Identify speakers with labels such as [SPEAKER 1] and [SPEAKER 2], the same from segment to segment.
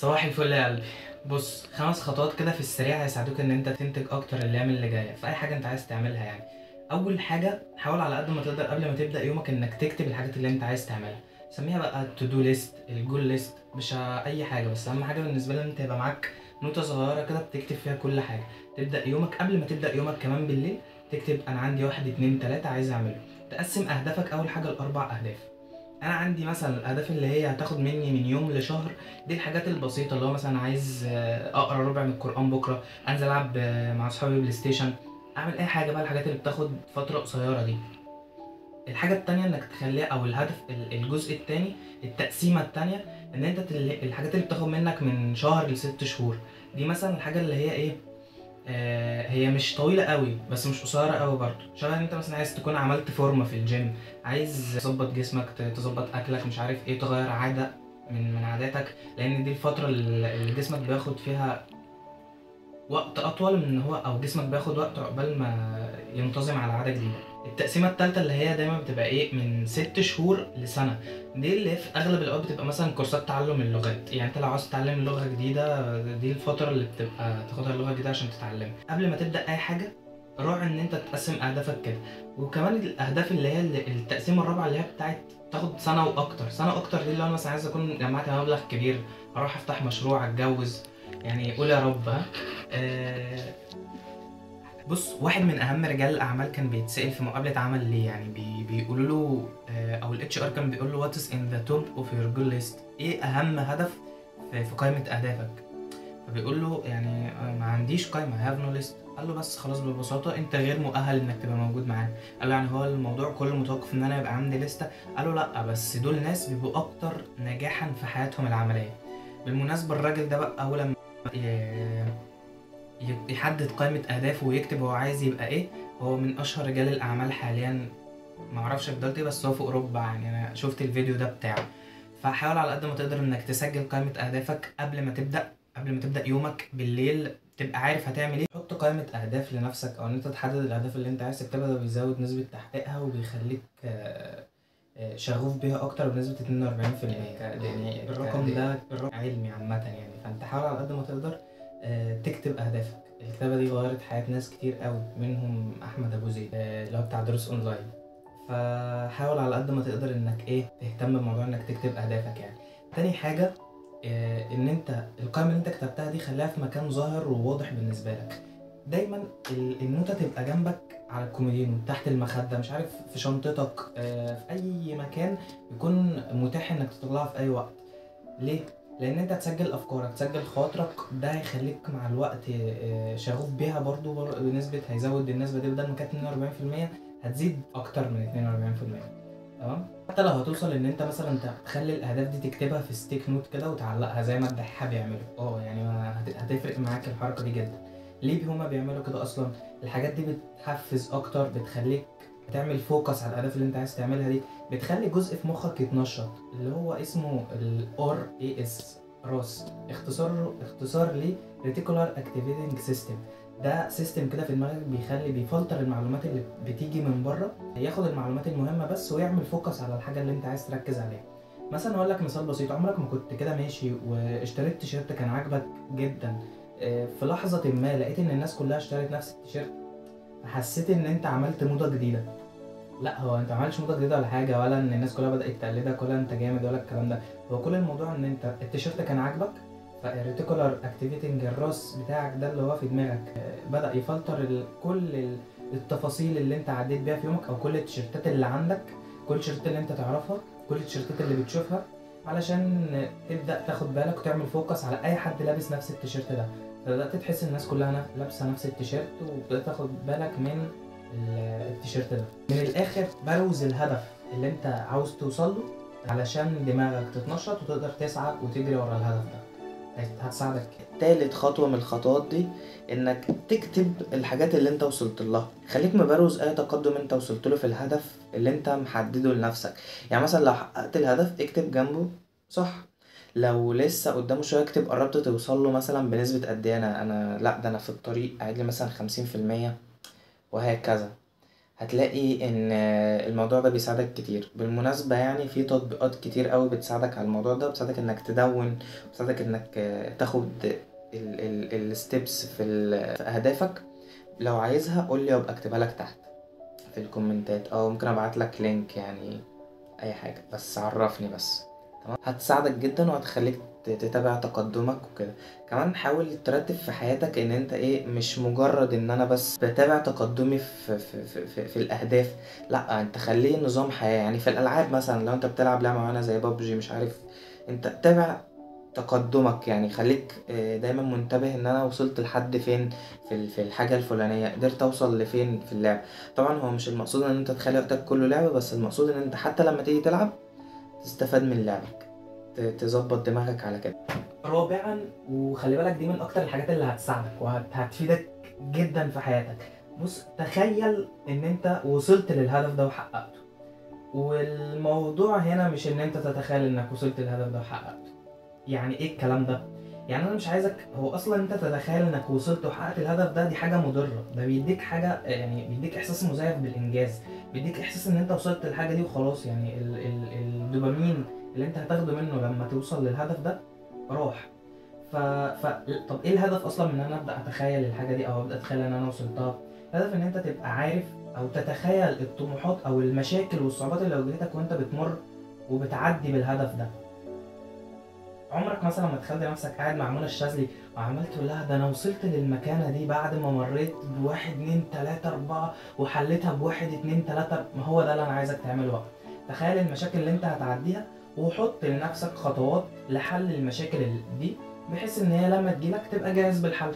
[SPEAKER 1] صباح الفل يا قلبي. بص، 5 خطوات كده في السريع هيساعدوك ان انت تنتج اكتر الايام اللي جايه في اي حاجه انت عايز تعملها يعني. اول حاجه، حاول على قد ما تقدر قبل ما تبدا يومك انك تكتب الحاجات اللي انت عايز تعملها. سميها بقى تو دو ليست، الجول ليست، مش اي حاجه، بس اهم حاجه بالنسبه لي ان انت يبقى معاك نوتة صغيره كده بتكتب فيها كل حاجه. تبدا يومك قبل ما تبدا يومك كمان بالليل، تكتب انا عندي 1 2 3 عايز اعمله. تقسم اهدافك اول حاجه ل4 اهداف. انا عندي مثلا الاهداف اللي هي هتاخد مني من يوم لشهر، دي الحاجات البسيطه اللي هو مثلا عايز اقرا ربع من القران بكره، انزل العب مع اصحابي بلاي ستيشن، اعمل اي حاجه بقى الحاجات اللي بتاخد فتره قصيره دي. الحاجه التانية انك تخليها، او الهدف الجزء التاني، التقسيمه التانية، ان انت الحاجات اللي بتاخد منك من شهر ل6 شهور. دي مثلا الحاجه اللي هي ايه، هي مش طويله قوي بس مش قصيره قوي برضه. شبه ان انت مثلا عايز تكون عملت فورمه في الجيم، عايز تظبط جسمك، تظبط اكلك، مش عارف ايه، تغير عاده من عاداتك، لان دي الفتره اللي جسمك بياخد فيها وقت اطول من ان هو، او جسمك بياخد وقت عقبال ما ينتظم على عاده جديده. التقسيمه الثالثه اللي هي دايما بتبقى ايه، من 6 شهور لسنه. دي اللي في اغلب الاوقات بتبقى مثلا كورسات تعلم اللغات. يعني انت لو عاوز تتعلم لغه جديده، دي الفتره اللي بتبقى تاخدها اللغه الجديده عشان تتعلمها. قبل ما تبدا اي حاجه، راعي ان انت تقسم اهدافك كده. وكمان الاهداف اللي هي التقسيمه الرابعه اللي هي بتاعت تاخد سنه واكتر. سنه واكتر دي اللي هو انا مثلا عايز اكون جمعت مبلغ كبير، اروح افتح مشروع، اتجوز. يعني قول يا رب. ها. آه، بص، واحد من اهم رجال الاعمال كان بيتسأل في مقابله عمل ليه، يعني بيقولوا له او الاتش ار كان بيقول له وات از ان ذا توب اوف يور جول ليست، ايه اهم هدف في قائمه اهدافك. فبيقول له يعني ما عنديش قائمه، هاف نو ليست. قال له بس خلاص، ببساطه انت غير مؤهل انك تبقى موجود معانا. قال له يعني هو الموضوع كله متوقف ان انا يبقى عندي لسته؟ قال له لا، بس دول ناس بيبقوا اكتر نجاحا في حياتهم العمليه. بالمناسبه الراجل ده بقى اول ما يحدد قائمة أهدافه ويكتب هو عايز يبقى إيه، هو من أشهر رجال الأعمال حاليا. معرفش في دولتي بس هو في أوروبا، يعني أنا شفت الفيديو ده بتاعه. فحاول على قد ما تقدر إنك تسجل قائمة أهدافك قبل ما تبدأ يومك بالليل، تبقى عارف هتعمل إيه. حط قائمة أهداف لنفسك، أو إن أنت تحدد الأهداف اللي أنت عايز تكتبها. ده بيزود نسبة تحقيقها وبيخليك شغوف بيها أكتر بنسبة 42%. يعني الرقم ده رقم علمي عامة يعني. فأنت حاول على قد ما تقدر تكتب أهدافك. الكتابة دي غيرت حياة ناس كتير قوي، منهم أحمد أبو زيد اللي هو بتاع دروس أونلاين. فحاول على قد ما تقدر إنك تهتم بموضوع إنك تكتب أهدافك يعني. تاني حاجة، إن أنت القائمة اللي أنت كتبتها دي خليها في مكان ظاهر وواضح بالنسبة لك. دايما النوتة تبقى جنبك على الكومودينو، تحت المخدة، مش عارف، في شنطتك، في أي مكان يكون متاح إنك تطلعها في أي وقت. ليه؟ لان انت تسجل افكارك، تسجل خواطرك، ده هيخليك مع الوقت شغوف بيها برضو بنسبة، هيزود النسبة دي، بدل ما كانت 42% هتزيد اكتر من 42%. تمام؟ حتى لو هتوصل ان انت مثلا تخلي الاهداف دي تكتبها في ستيك نوت كده وتعلقها زي ما الدحيحة بيعملوا، يعني هتفرق معاك الحركة دي جدا. ليه هما بيعملوا كده اصلا؟ الحاجات دي بتحفز اكتر، بتخليك تعمل فوكس على الاهداف اللي انت عايز تعملها دي، بتخلي جزء في مخك يتنشط اللي هو اسمه ال RAS، راس، اختصار ل Reticular Activating System. ده سيستم كده في دماغك بيفلتر المعلومات اللي بتيجي من بره، ياخد المعلومات المهمه بس ويعمل فوكس على الحاجه اللي انت عايز تركز عليها. مثلا اقول لك مثال بسيط، عمرك ما كنت كده ماشي واشتريت تيشيرت كان عاجبك جدا، في لحظه ما لقيت ان الناس كلها اشترت نفس التيشيرت، حسيت ان انت عملت موضه جديده؟ لا، هو انت ما عملتش موضه جديده ولا حاجه، ولا ان الناس كلها بدات تقلدك، ولا انت جامد، ولا الكلام ده. هو كل الموضوع ان انت التيشيرت كان عاجبك، فالريتيكولار اكتيفيتنج الراس بتاعك ده اللي هو في دماغك بدا يفلتر كل التفاصيل اللي انت عديت بيها في يومك، او كل التيشيرتات اللي عندك، كل التيشيرتات اللي انت تعرفها، كل التيشيرتات اللي بتشوفها، علشان تبدا تاخد بالك وتعمل فوكس على اي حد لابس نفس التيشيرت ده. فبدات تحس الناس كلها لابسه نفس التيشيرت، وبدات تاخد بالك من التيشيرت ده. من الاخر، بروز الهدف اللي انت عاوز توصل له علشان دماغك تتنشط وتقدر تسعى وتجري ورا الهدف ده. هتساعدك. تالت خطوة من الخطوات دي انك تكتب الحاجات اللي انت وصلت لها. خليك مبروز اي تقدم انت وصلت له في الهدف اللي انت محدده لنفسك. يعني مثلا لو حققت الهدف، اكتب جنبه صح. لو لسه قدامه شويه، اكتب قربت توصل له مثلا بنسبة قد ايه. انا لا، ده انا في الطريق، قاعد لي مثلا 50%، وهكذا. هتلاقي ان الموضوع ده بيساعدك كتير. بالمناسبة يعني في تطبيقات كتير قوي بتساعدك على الموضوع ده، بتساعدك انك تدون، بتساعدك انك تاخد الستبس في اهدافك. لو عايزها قولي وابقى اكتبها لك تحت في الكومنتات، او ممكن ابعت لك لينك، يعني اي حاجة بس عرفني بس. تمام، هتساعدك جدا وهتخليك تتابع تقدمك وكده. كمان حاول ترتب في حياتك ان انت ايه، مش مجرد ان انا بس بتابع تقدمي في الاهداف، لا انت خليه نظام حياة. يعني في الالعاب مثلا لو انت بتلعب لعبة معينة زي بابجي مش عارف، انت تابع تقدمك، يعني خليك دايما منتبه ان انا وصلت لحد فين في الحاجة الفلانية، قدرت اوصل لفين في اللعب. طبعا هو مش المقصود ان انت تخلي وقتك كله لعب، بس المقصود ان انت حتى لما تيجي تلعب تستفاد من لعبك، تظبط دماغك على كده. رابعا، وخلي بالك دي من اكتر الحاجات اللي هتساعدك وهتفيدك جدا في حياتك. بص، تخيل ان انت وصلت للهدف ده وحققته. والموضوع هنا مش ان انت تتخيل انك وصلت للهدف ده وحققته. يعني ايه الكلام ده؟ يعني انا مش عايزك، هو اصلا انت تتخيل انك وصلت وحققت الهدف ده، دي حاجه مضره. ده بيديك حاجه، يعني بيديك احساس مزيف بالانجاز، بيديك احساس ان انت وصلت للحاجه دي وخلاص. يعني الدوبامين اللي انت هتاخده منه لما توصل للهدف ده راح. ف... طب ايه الهدف اصلا من ان انا ابدا اتخيل الحاجه دي او ابدا اتخيل ان انا وصلتها؟ الهدف ان انت تبقى عارف او تتخيل الطموحات او المشاكل والصعوبات اللي واجهتك وانت بتمر وبتعدي بالهدف ده. عمرك مثلا ما تخيل نفسك قاعد مع منى الشاذلي وعمال تقول لها ده انا وصلت للمكانه دي بعد ما مريت بواحد اتنين تلاته اربعه وحليتها بواحد اتنين تلاته؟ ما هو ده اللي انا عايزك تعمله بقى. تخيل المشاكل اللي انت هتعديها وحط لنفسك خطوات لحل المشاكل دي، بحيث ان هي لما تجيلك تبقى جاهز بالحل.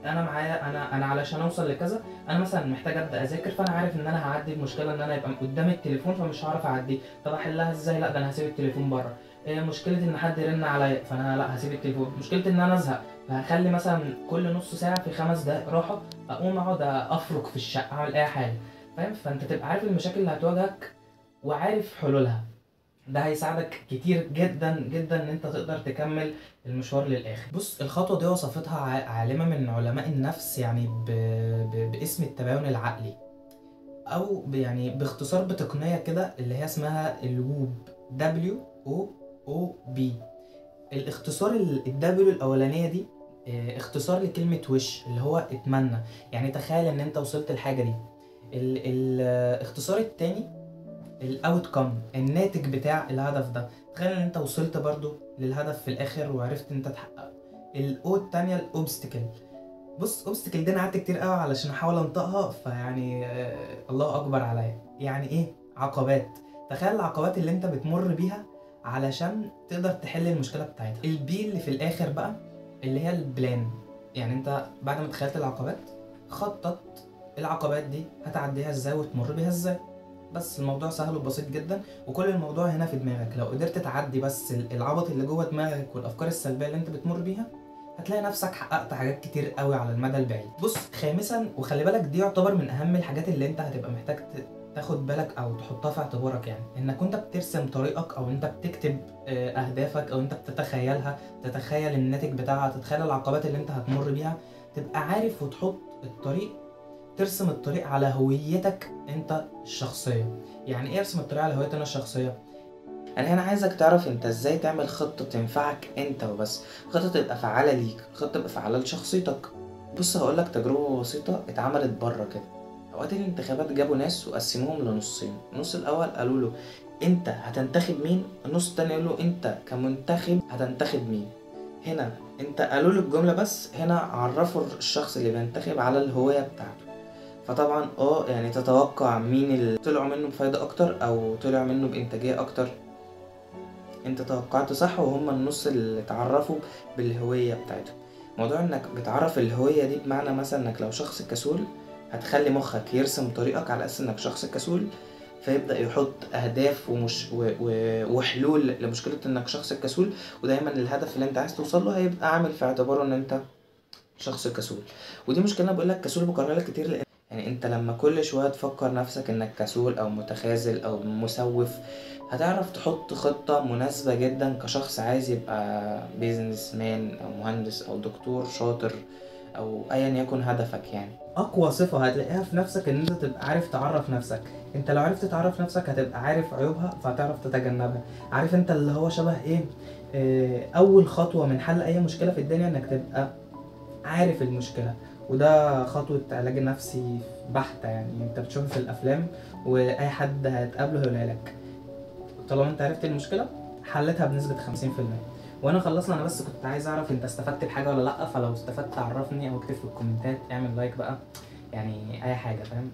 [SPEAKER 1] انا معايا، انا علشان اوصل لكذا انا مثلا محتاج ابدا اذاكر، فانا عارف ان انا هعدي المشكله ان انا يبقى قدامي التليفون فمش هعرف اعديه. طب احلها ازاي؟ لا ده انا هسيب التليفون بره. مشكله ان حد يرن عليا فانا لا هسيب التليفون. مشكله ان انا ازهق فهخلي مثلا كل نص ساعه في 5 دقايق راحه اقوم اقعد افرك في الشقه اعمل اي حاجه. فاهم؟ فانت تبقى عارف المشاكل اللي هتواجهك وعارف حلولها. ده هيساعدك كتير جدا جدا ان انت تقدر تكمل المشوار للاخر. بص، الخطوه دي وصفتها عالمه من علماء النفس، يعني باسم التباين العقلي، او يعني باختصار بتقنيه كده اللي هي اسمها الووب، WOOB. الاختصار الدبليو الاولانيه دي اختصار لكلمه وش، اللي هو اتمنى. يعني تخيل ان انت وصلت الحاجه دي. الاختصار التاني الاوتكم، الناتج بتاع الهدف ده. تخيل ان انت وصلت برضو للهدف في الاخر وعرفت انت تحققه. الاو التانية الاوبستكل. بص، اوبستكل دي انا قعدت كتير قوي علشان احاول انطقها، فيعني الله اكبر عليا. يعني ايه عقبات؟ تخيل العقبات اللي انت بتمر بيها علشان تقدر تحل المشكله بتاعتها. البي اللي في الاخر بقى اللي هي البلان. يعني انت بعد ما تخيلت العقبات خطط العقبات دي هتعديها ازاي وتمر بيها ازاي. بس الموضوع سهل وبسيط جدا، وكل الموضوع هنا في دماغك. لو قدرت تعدي بس العبط اللي جوه دماغك والافكار السلبيه اللي انت بتمر بيها، هتلاقي نفسك حققت حاجات كتير قوي على المدى البعيد. بص، خامسا وخلي بالك دي يعتبر من اهم الحاجات اللي انت هتبقى محتاج تاخد بالك او تحطها في اعتبارك، يعني انك وانت بترسم طريقك او انت بتكتب اهدافك او انت بتتخيلها، تتخيل الناتج بتاعها، تتخيل العقبات اللي انت هتمر بيها، تبقى عارف وتحط الطريق، ترسم الطريق على هويتك انت الشخصيه. يعني ايه ارسم الطريق على هويتي انا الشخصيه؟ انا هنا عايزك تعرف انت ازاي تعمل خطة تنفعك انت وبس، خطة تبقى فعالة ليك، خطة تبقى فعالة لشخصيتك. بص، هقولك تجربة بسيطة اتعملت بره كده. اوقات الانتخابات جابوا ناس وقسموهم لنصين. النص الاول قالوا له انت هتنتخب مين، النص التاني قالوا له انت كمنتخب هتنتخب مين. هنا انت قالوا له الجملة بس، هنا عرفوا الشخص اللي بينتخب على الهوية بتاعته. فطبعا يعني تتوقع مين اللي طلعوا منه بفايدة اكتر او طلع منه بانتاجية اكتر. انت توقعت صح، وهم النص اللي اتعرفوا بالهوية بتاعتهم. موضوع انك بتعرف الهوية دي بمعنى مثلا انك لو شخص كسول هتخلي مخك يرسم طريقك على اساس انك شخص كسول، فيبدأ يحط اهداف وحلول لمشكلة انك شخص كسول، ودايما الهدف اللي انت عايز توصل له هيبقى عامل في اعتباره ان انت شخص كسول. ودي مشكلة، انا بقولك كسول بكرر لك كتير، لان يعني انت لما كل شوية تفكر نفسك انك كسول او متخاذل او مسوف، هتعرف تحط خطة مناسبة جدا كشخص عايز يبقى بيزنس مان او مهندس او دكتور شاطر او ايا يكن هدفك يعني. اقوى صفة هتلاقيها في نفسك ان انت تبقى عارف تعرف نفسك. انت لو عرفت تعرف نفسك هتبقى عارف عيوبها فهتعرف تتجنبها. عارف انت اللي هو شبه ايه، اول خطوة من حل اي مشكلة في الدنيا انك تبقى عارف المشكلة. وده خطوة علاج نفسي بحتة، يعني انت بتشوفها في الافلام واي حد هتقابله هيقولها لك. طالما انت عرفت المشكلة حلتها بنسبة 50%. وانا خلصنا، انا بس كنت عايز اعرف انت استفدت بحاجة ولا لا، فلو استفدت عرفني او اكتب في الكومنتات، اعمل لايك بقى، يعني اي حاجة، فاهم؟